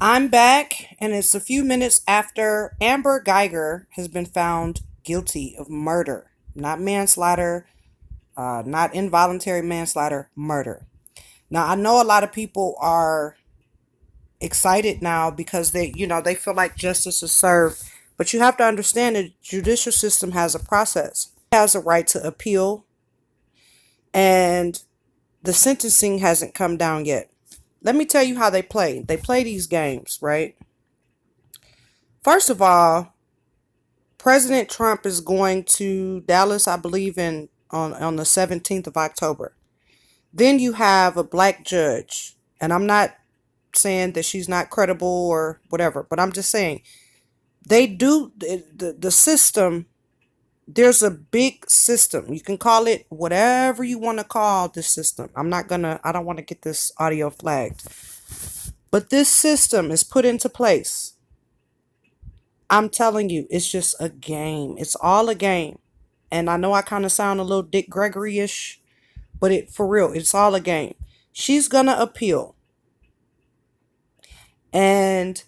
I'm back, and it's a few minutes after Amber Geiger has been found guilty of murder. Not manslaughter, not involuntary manslaughter, murder. Now, I know a lot of people are excited now because they feel like justice is served. But you have to understand the judicial system has a process. It has a right to appeal, and the sentencing hasn't come down yet. Let me tell you how they play. They play these games, right? First of all, President Trump is going to Dallas, I believe, on the 17th of October. Then you have a black judge, and I'm not saying that she's not credible or whatever, but I'm just saying they do the system. There's a big system. You can call it whatever you want to call this system. I don't want to get this audio flagged. But this system is put into place. I'm telling you, it's just a game. It's all a game. And I know I kind of sound a little Dick Gregory-ish, but for real, it's all a game. She's gonna appeal, and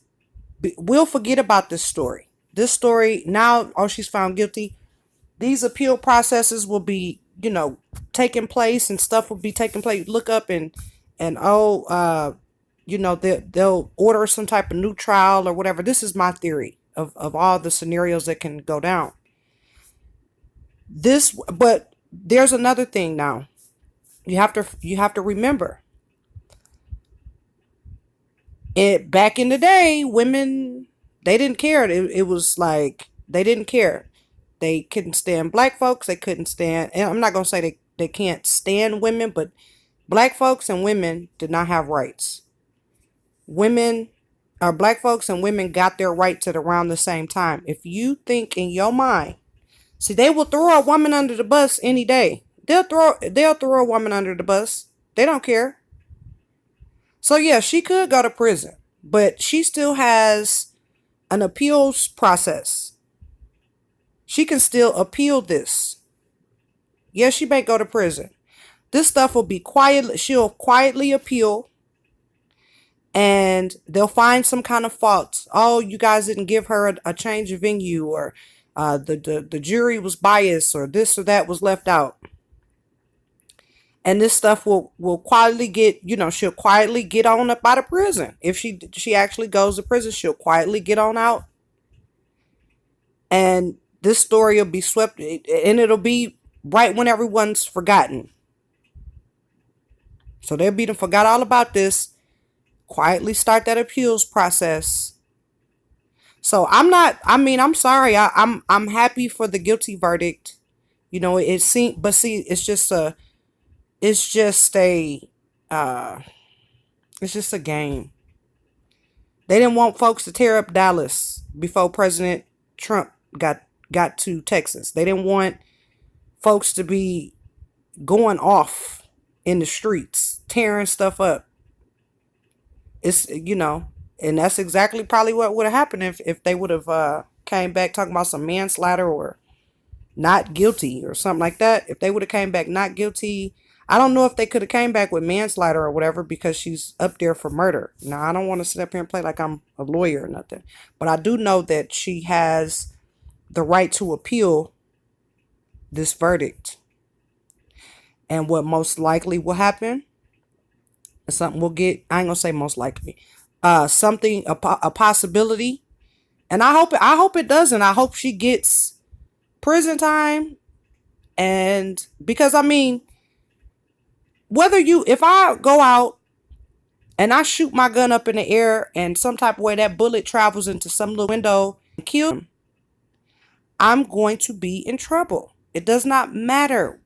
we'll forget about this story. This story now, oh, she's found guilty. These appeal processes will be, taking place, and stuff will be taking place. Look up and they'll order some type of new trial or whatever. This is my theory of all the scenarios that can go down. But there's another thing now. You have to remember it. Back in the day, women, they didn't care. It was like they didn't care. They couldn't stand black folks. They couldn't stand. And I'm not gonna say they can't stand women, but black folks and women did not have rights. Women or black folks and women got their rights at around the same time. If you think in your mind, see, they will throw a woman under the bus any day. They'll throw a woman under the bus. They don't care. So yeah, she could go to prison, but she still has an appeals process. She can still appeal this. Yes, she may go to prison. This stuff will be quiet. She'll quietly appeal, and they'll find some kind of fault. Oh, you guys didn't give her a change of venue, or the jury was biased, or this or that was left out. And this stuff will quietly get, she'll quietly get on up out of prison. If she actually goes to prison, she'll quietly get on out, and this story will be swept, and it'll be right when everyone's forgotten. So they'll be forgot all about this. Quietly start that appeals process. So I'm sorry. I'm happy for the guilty verdict. It seemed, but see, it's just a uh it's just a game. They didn't want folks to tear up Dallas before President Trump got to Texas. They didn't want folks to be going off in the streets, tearing stuff up. And that's exactly probably what would have happened if they would have came back talking about some manslaughter or not guilty or something like that. If they would have came back not guilty, I don't know if they could have came back with manslaughter or whatever, because she's up there for murder. Now, I don't want to sit up here and play like I'm a lawyer or nothing, but I do know that she has the right to appeal this verdict. And what most likely will happen is something we'll get. I ain't gonna say most likely. Something a possibility, and I hope it doesn't. I hope she gets prison time, and because I mean, if I go out and I shoot my gun up in the air and some type of way that bullet travels into some little window and kills him, I'm going to be in trouble. It does not matter.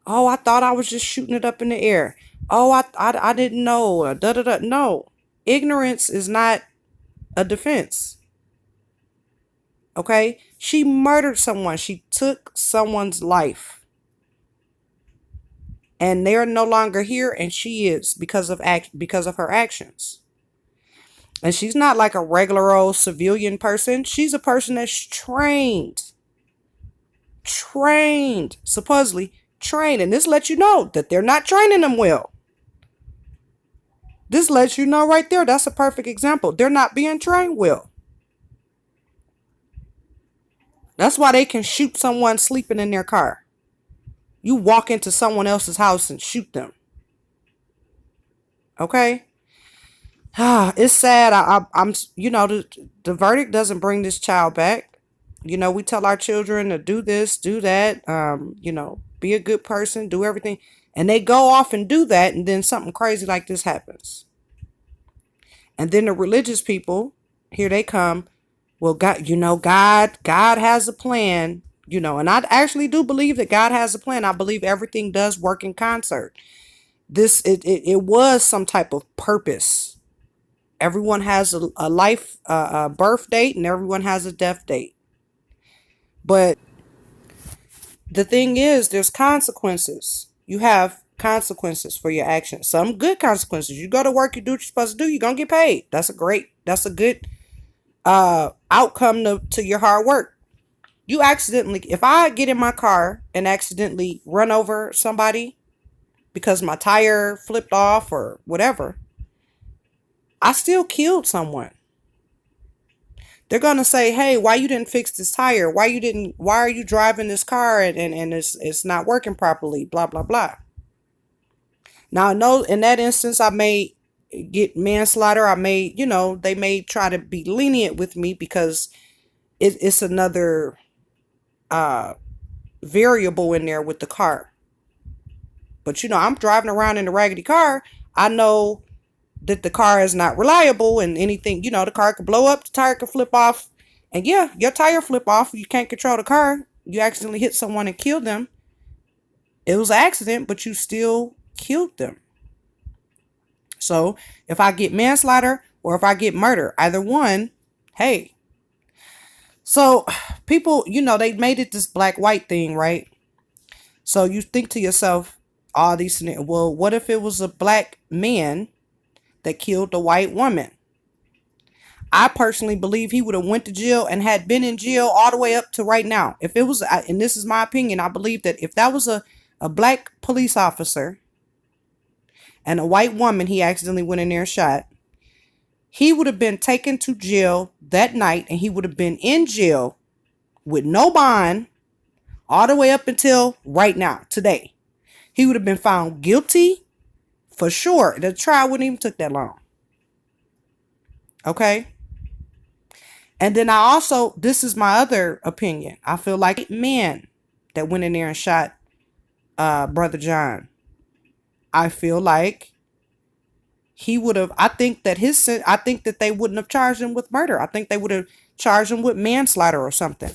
Oh, I thought I was just shooting it up in the air. Oh, I didn't know. Da da da. No, ignorance is not a defense. Okay, she murdered someone. She took someone's life, and they're no longer here, and she is because of her actions. And she's not like a regular old civilian person. She's a person that's supposedly trained, and this lets you know that they're not training them well. This lets you know right there. That's a perfect example. They're not being trained well. That's why they can shoot someone sleeping in their car. You walk into someone else's house and shoot them. Okay? It's sad. I'm, the verdict doesn't bring this child back. We tell our children to do this, do that, be a good person, do everything. And they go off and do that, and then something crazy like this happens. And then the religious people, here they come. Well, God has a plan, and I actually do believe that God has a plan. I believe everything does work in concert. It was some type of purpose. Everyone has a life, a birth date, and everyone has a death date. But the thing is, there's consequences. You have consequences for your actions. Some good consequences. You go to work, you do what you're supposed to do, you're going to get paid. That's a good outcome to your hard work. If I get in my car and accidentally run over somebody because my tire flipped off or whatever, I still killed someone. They're going to say, hey, why you didn't fix this tire? Why are you driving this car and it's not working properly? Blah, blah, blah. Now, I know in that instance, I may get manslaughter. They may try to be lenient with me because it's another variable in there with the car. But, I'm driving around in a raggedy car. I know that the car is not reliable and anything, the car could blow up, the tire could flip off. And yeah, your tire flip off. You can't control the car. You accidentally hit someone and killed them. It was an accident, but you still killed them. So if I get manslaughter or if I get murder, either one, hey. So people, they made it this black-white thing, right? So you think to yourself, all these scenarios, well, what if it was a black man that killed the white woman? I personally believe he would have went to jail and had been in jail all the way up to right now. If it was, and this is my opinion, I believe that if that was a black police officer and a white woman he accidentally went in there and shot, he would have been taken to jail that night and he would have been in jail with no bond all the way up until right now, today. He would have been found guilty for sure. The trial wouldn't even took that long. Okay? And then this is my other opinion. I feel like men that went in there and shot Brother John, I feel like he would have, I think that they wouldn't have charged him with murder. I think they would have charged him with manslaughter or something.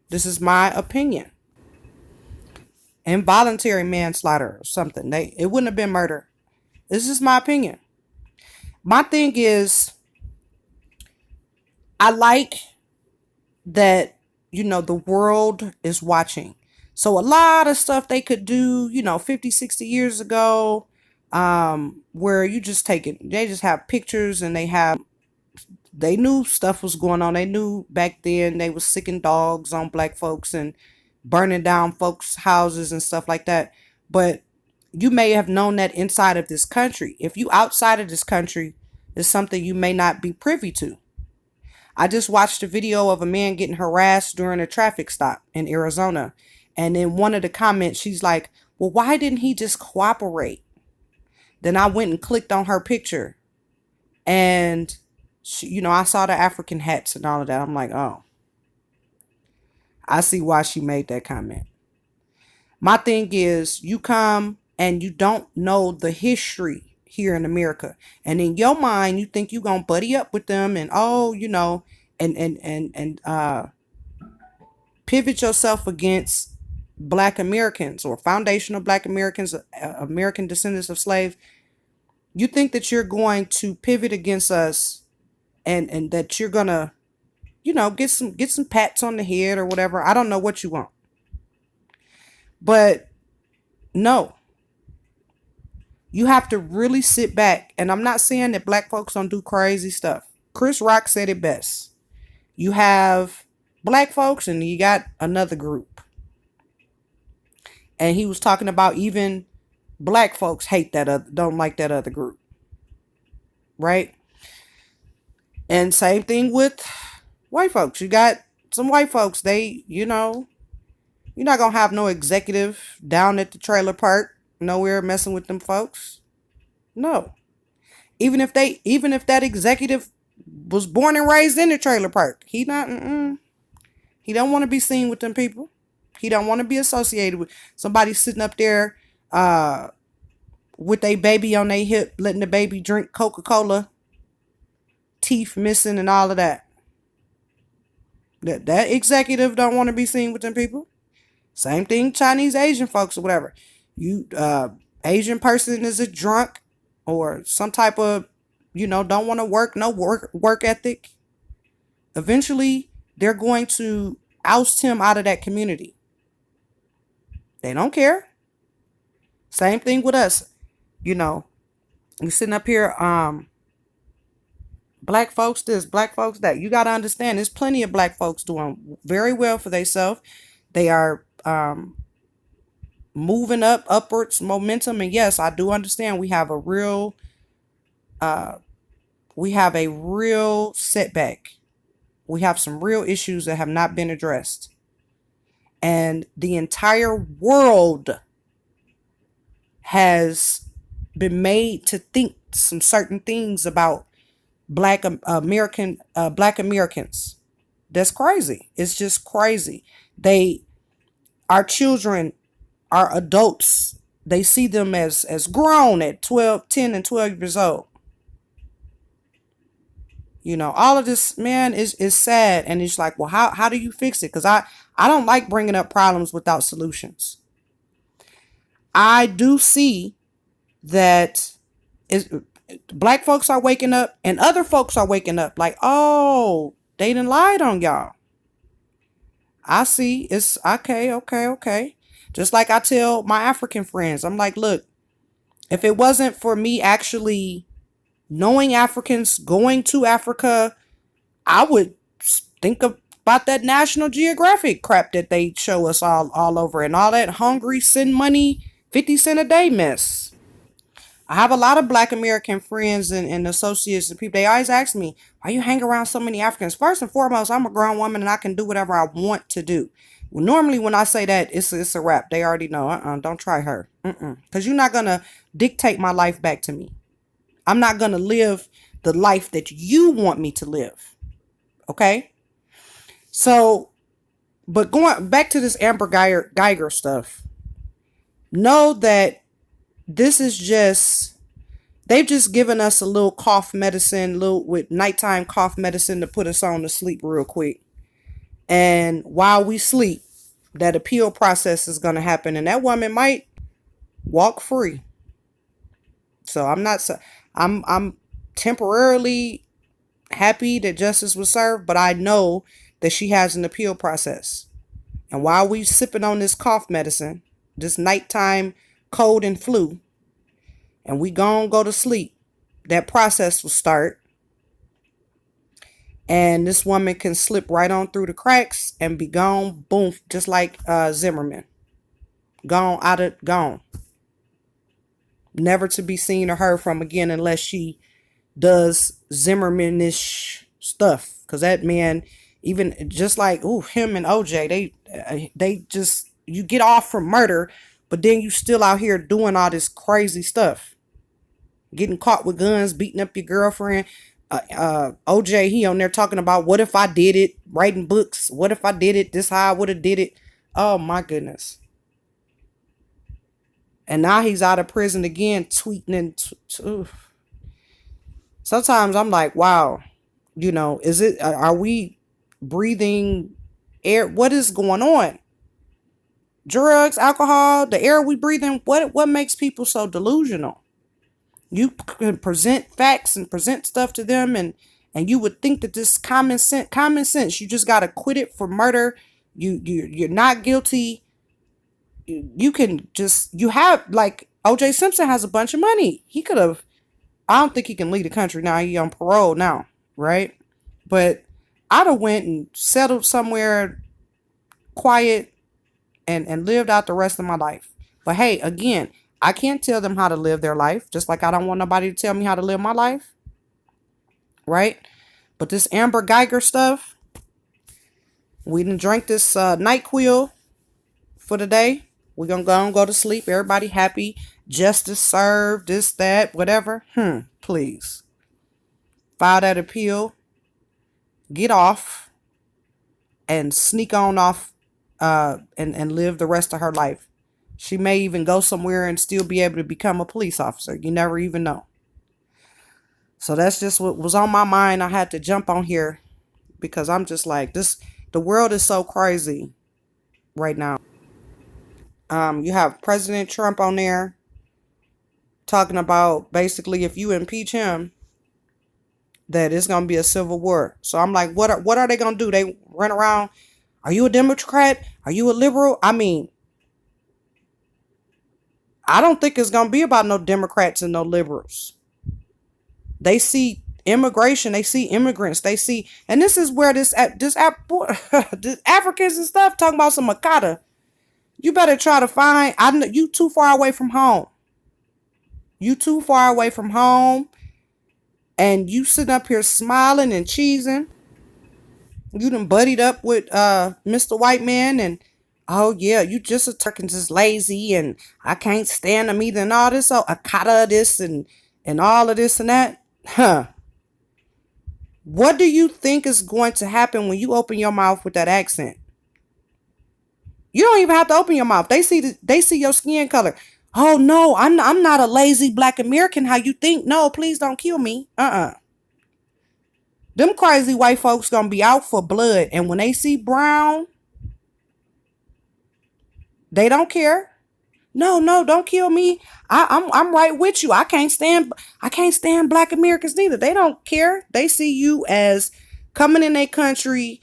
This is my opinion. Involuntary manslaughter or something. It wouldn't have been murder. This is my opinion. My thing is, I like that, the world is watching. So a lot of stuff they could do, 50, 60 years ago, where they just have pictures and they knew stuff was going on. They knew back then they was sicking dogs on black folks and burning down folks' houses and stuff like that. But you may have known that inside of this country. If you outside of this country, it's something you may not be privy to. I just watched a video of a man getting harassed during a traffic stop in Arizona. And in one of the comments, she's like, well, why didn't he just cooperate? Then I went and clicked on her picture. And, I saw the African hats and all of that. I'm like, oh, I see why she made that comment. My thing is, you come and you don't know the history here in America. And in your mind, you think you're going to buddy up with them and, pivot yourself against Black Americans or foundational Black Americans, American descendants of slaves. You think that you're going to pivot against us and that you're going to, get some pats on the head or whatever. I don't know what you want. But no. You have to really sit back. And I'm not saying that black folks don't do crazy stuff. Chris Rock said it best. You have black folks and you got another group. And he was talking about even black folks don't like that other group. right? And same thing with white folks. You got some white folks, you're not gonna have no executive down at the trailer park nowhere messing with them folks. No. Even if that executive was born and raised in the trailer park, he don't want to be seen with them people. He don't want to be associated with somebody sitting up there with a baby on their hip, letting the baby drink Coca-Cola, teeth missing and all of that. That executive don't want to be seen with them people. Same thing, Chinese, Asian folks or whatever. You Asian person is a drunk or some type of, don't want to work, no work ethic. Eventually, they're going to oust him out of that community. They don't care. Same thing with us. You sitting up here, black folks this, black folks that. You got to understand, there's plenty of black folks doing very well for themselves. They are moving upwards momentum. And yes, I do understand we have a real setback. We have some real issues that have not been addressed. And the entire world has been made to think some certain things about black Americans. That's crazy. It's just crazy. Our children are adults. They see them as grown at 10 and 12 years old. All of this, man, is sad. And it's like, well, how do you fix it? Because I don't like bringing up problems without solutions. I do see that black folks are waking up and other folks are waking up like, oh, they done lied on y'all. I see. It's okay. Just like I tell my African friends, I'm like, look, if it wasn't for me actually knowing Africans, going to Africa, I would think about that National Geographic crap that they show us all over and all that hungry, send money, 50 cent a day mess. I have a lot of black American friends and associates and people. They always ask me, why you hang around so many Africans? First and foremost, I'm a grown woman and I can do whatever I want to do. Well, normally when I say that, it's a wrap. They already know, don't try her. Because you're not going to dictate my life back to me. I'm not going to live the life that you want me to live. Okay? So, but going back to this Amber Geiger stuff, know that this is they've just given us a little cough medicine, with nighttime cough medicine to put us on to sleep real quick. And while we sleep, that appeal process is going to happen and that woman might walk free. So I'm temporarily happy that justice was served, but I know that she has an appeal process. And while we sipping on this cough medicine, this nighttime cold and flu, and we go to sleep, that process will start. And this woman can slip right on through the cracks and be gone, boom, just like Zimmerman. Gone. Never to be seen or heard from again unless she does Zimmerman-ish stuff. Because that man, even just like him and OJ, they just, you get off from murder, but then you still out here doing all this crazy stuff. Getting caught with guns, beating up your girlfriend. OJ, he on there talking about what if I did it, writing books. What if I did it? This how I would have did it. Oh my goodness. And now he's out of prison again, tweeting and sometimes I'm like, wow, are we breathing air? What is going on? Drugs, alcohol, the air we breathe in. What makes people so delusional? You can present facts and present stuff to them and you would think that this common sense, you just got acquitted for murder. You're not guilty. You have, like, OJ Simpson has a bunch of money. He could have, I don't think he can leave the country now. He on parole now, right? But I'd have went and settled somewhere quiet and lived out the rest of my life. But hey, again, I can't tell them how to live their life, just like I don't want nobody to tell me how to live my life. right? But this Amber Geiger stuff, we done drank this NyQuil for the day. We're gonna go and go to sleep. Everybody happy. Justice served, this, that, whatever. Please. File that appeal. Get off. And sneak on off and live the rest of her life. She may even go somewhere and still be able to become a police officer. You never even know. So that's just what was on my mind. I had to jump on here because I'm just like, the world is so crazy right now. You have President Trump on there talking about basically if you impeach him, that it's going to be a civil war. So I'm like, what are they going to do? They run around. Are you a Democrat? Are you a liberal? I mean, I don't think it's going to be about no Democrats and no liberals. They see immigration. They see immigrants. They see, and this is where this Africans and stuff talking about some Makata. You better try to find, you too far away from home. You too far away from home. And you sitting up here smiling and cheesing. You done buddied up with Mr. White Man and, oh yeah, you just a turkey, just lazy and I can't stand them either and all this, so Akata this and all of this and that. What do you think is going to happen when you open your mouth with that accent? You don't even have to open your mouth. They see your skin color. Oh no, I'm not a lazy Black American. How you think? No, please don't kill me. Them crazy white folks gonna be out for blood, and when they see brown, they don't care. No, don't kill me. I'm right with you. I can't stand Black Americans neither. They don't care. They see you as coming in their country,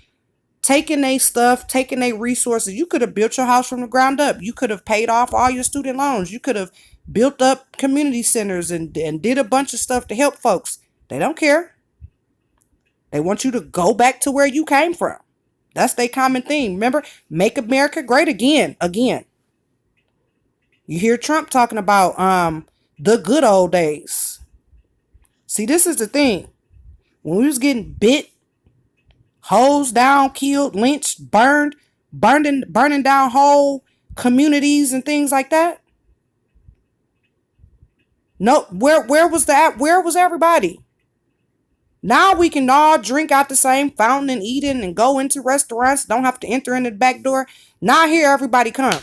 taking their stuff, taking their resources. You could have built your house from the ground up. You could have paid off all your student loans. You could have built up community centers and did a bunch of stuff to help folks. They don't care. They want you to go back to where you came from. That's their common theme. Remember, make America great again. You hear Trump talking about the good old days. See, this is the thing. When we was getting bit, hosed down, killed, lynched, burning down whole communities and things like that. No, where was that? Where was everybody? Now we can all drink out the same fountain and eat in and go into restaurants. Don't have to enter in the back door. Now here everybody come.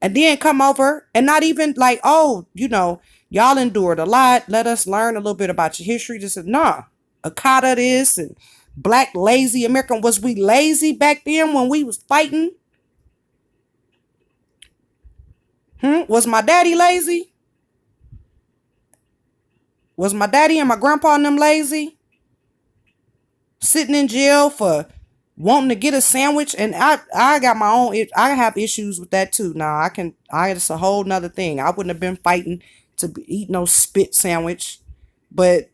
And then come over and not even like, oh, y'all endured a lot. Let us learn a little bit about your history. Just said, nah, Akata this and Black lazy American. Was we lazy back then when we was fighting? Was my daddy lazy? Was my daddy and my grandpa and them lazy? Sitting in jail for wanting to get a sandwich, and I got my own. I have issues with that too. Now it's a whole nother thing. I wouldn't have been fighting to eat no spit sandwich, but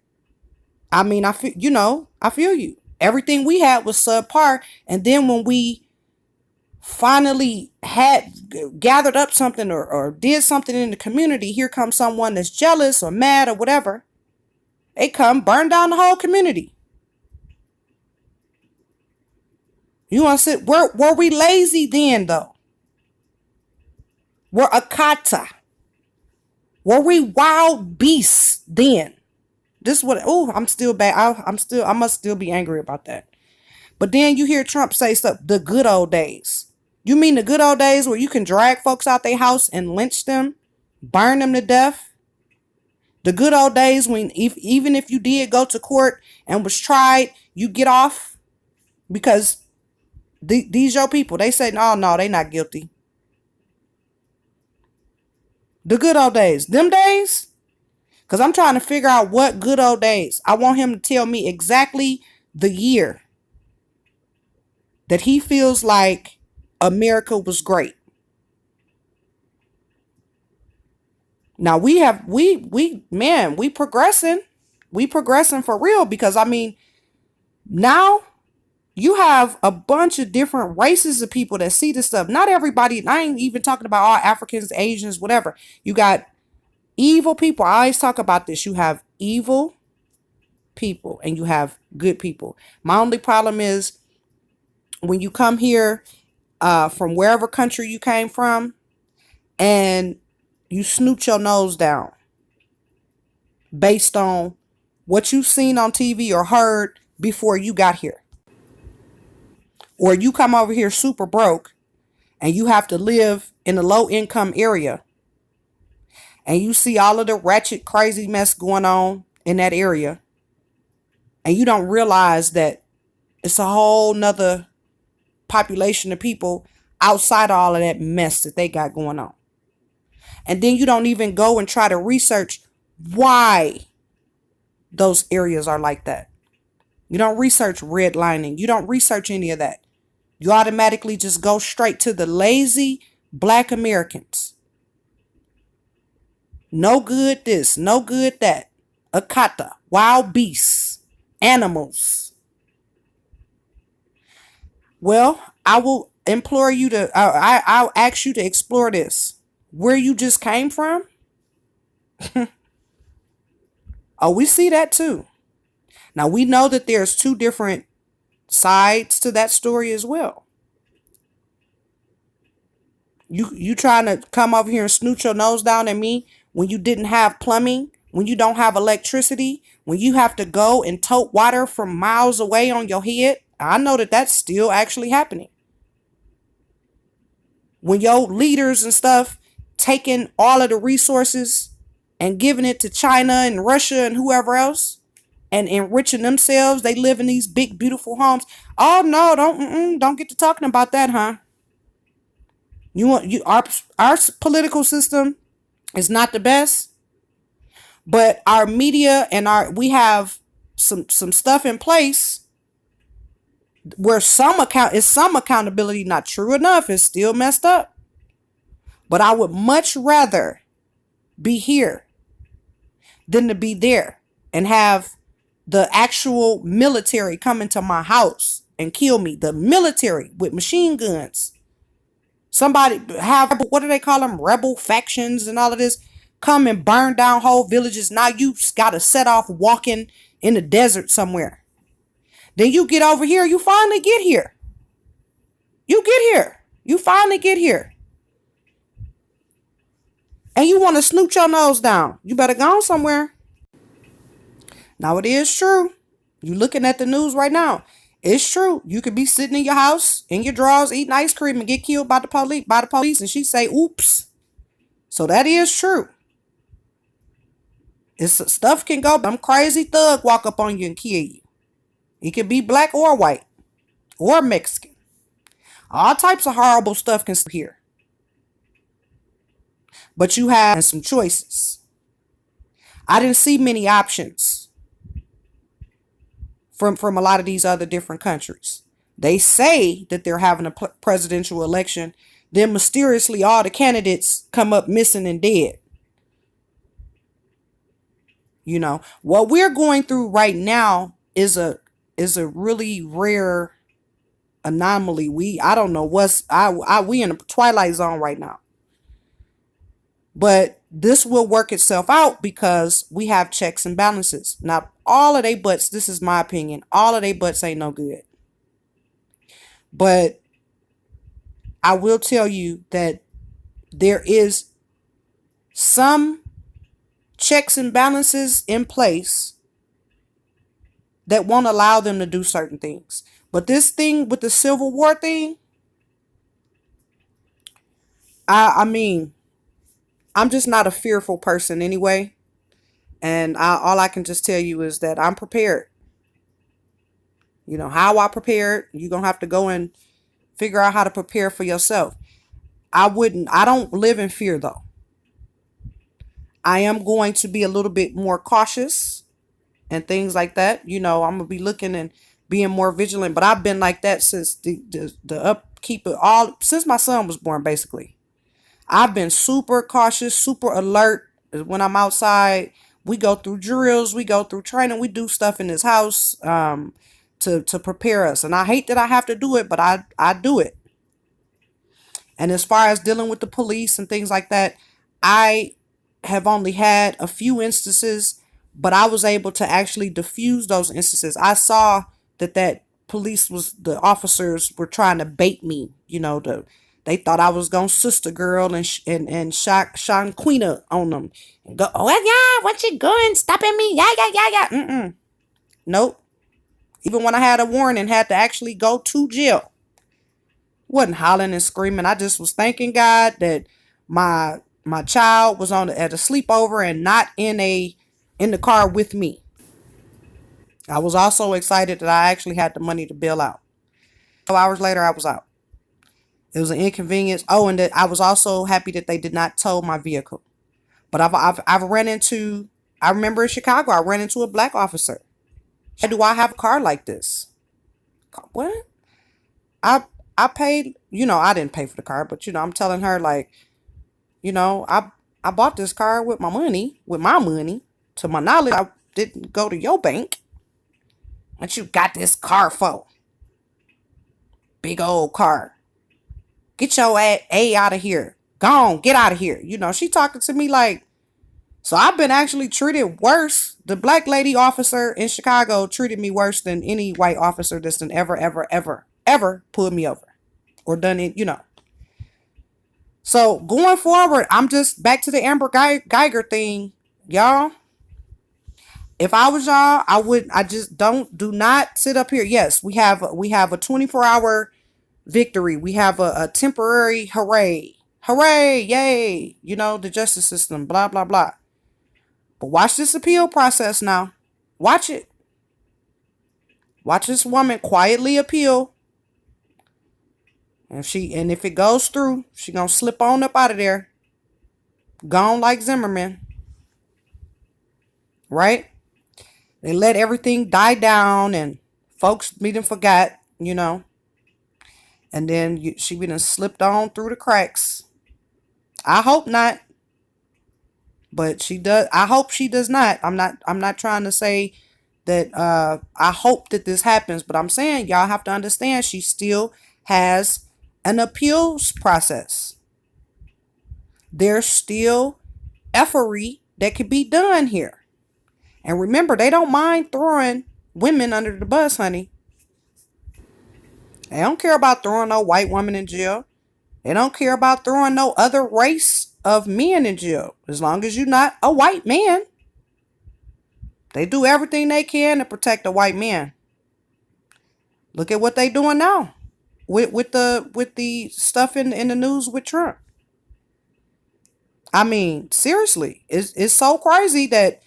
I mean, I feel you. Everything we had was subpar, and then when we finally had gathered up something or did something in the community, here comes someone that's jealous or mad or whatever. They come burn down the whole community. You want to sit? Were we lazy then, though? We're Akata. Were we wild beasts then? This is what. Oh, I'm still bad. I must still be angry about that. But then you hear Trump say stuff. The good old days. You mean the good old days where you can drag folks out their house and lynch them, burn them to death? The good old days when even if you did go to court and was tried, you get off because these your people. They say, no, they not guilty. The good old days. Them days? Because I'm trying to figure out what good old days. I want him to tell me exactly the year that he feels like America was great. Now we progressing. We progressing for real because I mean, now you have a bunch of different races of people that see this stuff. Not everybody, I ain't even talking about all Africans, Asians, whatever. You got Evil people. I always talk about this. You have evil people and you have good people. My only problem is when you come here from wherever country you came from and you snoot your nose down based on what you've seen on TV or heard before you got here. Or you come over here super broke and you have to live in a low income area and you see all of the ratchet crazy mess going on in that area and you don't realize that it's a whole nother population of people outside of all of that mess that they got going on. And then you don't even go and try to research why those areas are like that. You don't research redlining. You don't research any of that. You automatically just go straight to the lazy black Americans. No good this, no good that. Akata, wild beasts, animals. Well, I will implore you to, I'll ask you to explore this. Where you just came from? Oh, we see that too. Now we know that there's two different sides to that story as well. You trying to come over here and snoot your nose down at me when you didn't have plumbing, when you don't have electricity, when you have to go and tote water from miles away on your head. I know that that's still actually happening. When your leaders and stuff taking all of the resources and giving it to China and Russia and whoever else and enriching themselves, they live in these big, beautiful homes. Oh no, don't get to talking about that, huh? Our political system is not the best, but our media and we have some stuff in place where some accountability not true enough. It's still messed up. But I would much rather be here than to be there and have the actual military come into my house and kill me. The military with machine guns. Somebody have, what do they call them? Rebel factions and all of this. Come and burn down whole villages. Now you got to set off walking in the desert somewhere. Then you get over here. You finally get here. You get here. You finally get here. And you want to snoot your nose down. You better go somewhere. Now it is true. You looking at the news right now. It's true. You could be sitting in your house in your drawers eating ice cream and get killed by the police, and she say, "Oops." So that is true. It's stuff can go. Some crazy thug walk up on you and kill you. He could be black or white or Mexican. All types of horrible stuff can be here. But you have some choices. I didn't see many options from a lot of these other different countries. They say that they're having a presidential election. Then mysteriously all the candidates come up missing and dead. You know, what we're going through right now is a really rare anomaly. I don't know we in a twilight zone right now. But this will work itself out because we have checks and balances. Now, all of they butts, this is my opinion, all of they butts ain't no good. But I will tell you that there is some checks and balances in place that won't allow them to do certain things. But this thing with the Civil War thing, I mean, I'm just not a fearful person anyway. And all I can just tell you is that I'm prepared. You know, how I prepared, you're going to have to go and figure out how to prepare for yourself. I don't live in fear though. I am going to be a little bit more cautious and things like that. You know, I'm going to be looking and being more vigilant, but I've been like that since the upkeep of since my son was born, basically. I've been super cautious, super alert when I'm outside. We go through drills, we go through training, we do stuff in this house to prepare us. And I hate that I have to do it, but I do it. And as far as dealing with the police and things like that, I have only had a few instances, but I was able to actually diffuse those instances. I saw that the officers were trying to bait me. They thought I was gonna sister girl and Sean Queena on them and go, oh yeah, what you going stopping me? Yeah, yeah, yeah, yeah. Nope. Even when I had a warning, had to actually go to jail. Wasn't hollering and screaming. I just was thanking God that my child was at a sleepover and not in the car with me. I was also excited that I actually had the money to bail out. 2 hours later, I was out. It was an inconvenience. Oh, and that I was also happy that they did not tow my vehicle. But I've ran into. I remember in Chicago, I ran into a black officer. Why do I have a car like this? What? I I paid. I didn't pay for the car, but I'm telling her like, I bought this car with my money, To my knowledge, I didn't go to your bank. What you got this car for? Big old car. Get your A out of here. Go on, get out of here. She talking to me like, so I've been actually treated worse. The black lady officer in Chicago treated me worse than any white officer that's done ever, ever, ever, ever pulled me over or done it. So going forward, I'm just back to the Amber Geiger thing, y'all. If I was y'all, I just do not sit up here. Yes, we have a 24-hour victory. We have a temporary hooray. Hooray, yay. The justice system, blah, blah, blah. But watch this appeal process now. Watch it. Watch this woman quietly appeal. And if it goes through, she gonna slip on up out of there. Gone like Zimmerman. Right? They let everything die down and folks be done forgot, And then she be done slipped on through the cracks. I hope not. But she does. I hope she does not. I'm not trying to say that I hope that this happens, but I'm saying y'all have to understand she still has an appeals process. There's still effery that could be done here. And remember, they don't mind throwing women under the bus, honey. They don't care about throwing no white woman in jail. They don't care about throwing no other race of men in jail. As long as you're not a white man. They do everything they can to protect the white man. Look at what they doing now with the stuff in the news with Trump. I mean, seriously, it's so crazy that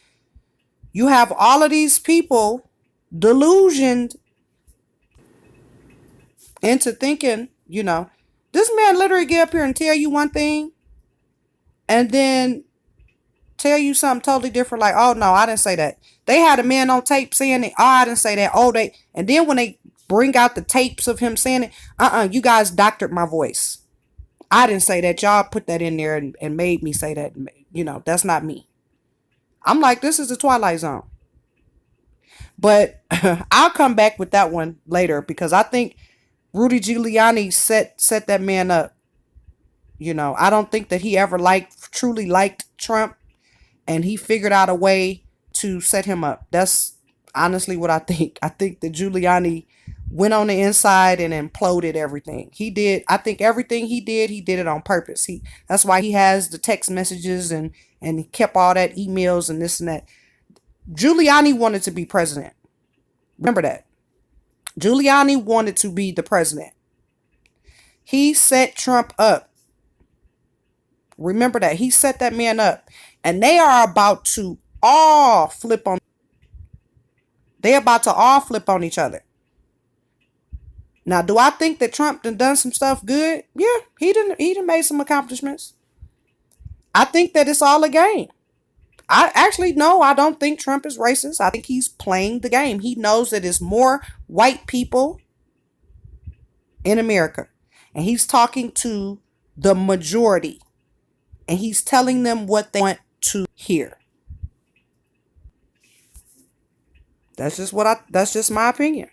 you have all of these people delusioned into thinking, this man literally get up here and tell you one thing and then tell you something totally different. Like, oh no, I didn't say that. They had a man on tape saying it. Oh, I didn't say that. Oh, and then when they bring out the tapes of him saying it, you guys doctored my voice. I didn't say that. Y'all put that in there and made me say that. That's not me. I'm like, this is the Twilight Zone. But I'll come back with that one later because I think Rudy Giuliani set that man up. I don't think that he ever truly liked Trump, and he figured out a way to set him up. That's honestly what I think. I think that Giuliani went on the inside and imploded everything. He did. I think everything he did it on purpose. That's why he has the text messages and he kept all that emails and this and that. Giuliani wanted to be president. Remember that. Giuliani wanted to be the president. He set Trump up. Remember that. He set that man up. And they are about to all flip on. They're about to all flip on each other. Now, do I think that Trump done some stuff good? Yeah, he done made some accomplishments. I think that it's all a game. I don't think Trump is racist. I think he's playing the game. He knows that it's more white people in America. And he's talking to the majority. And he's telling them what they want to hear. That's just my opinion.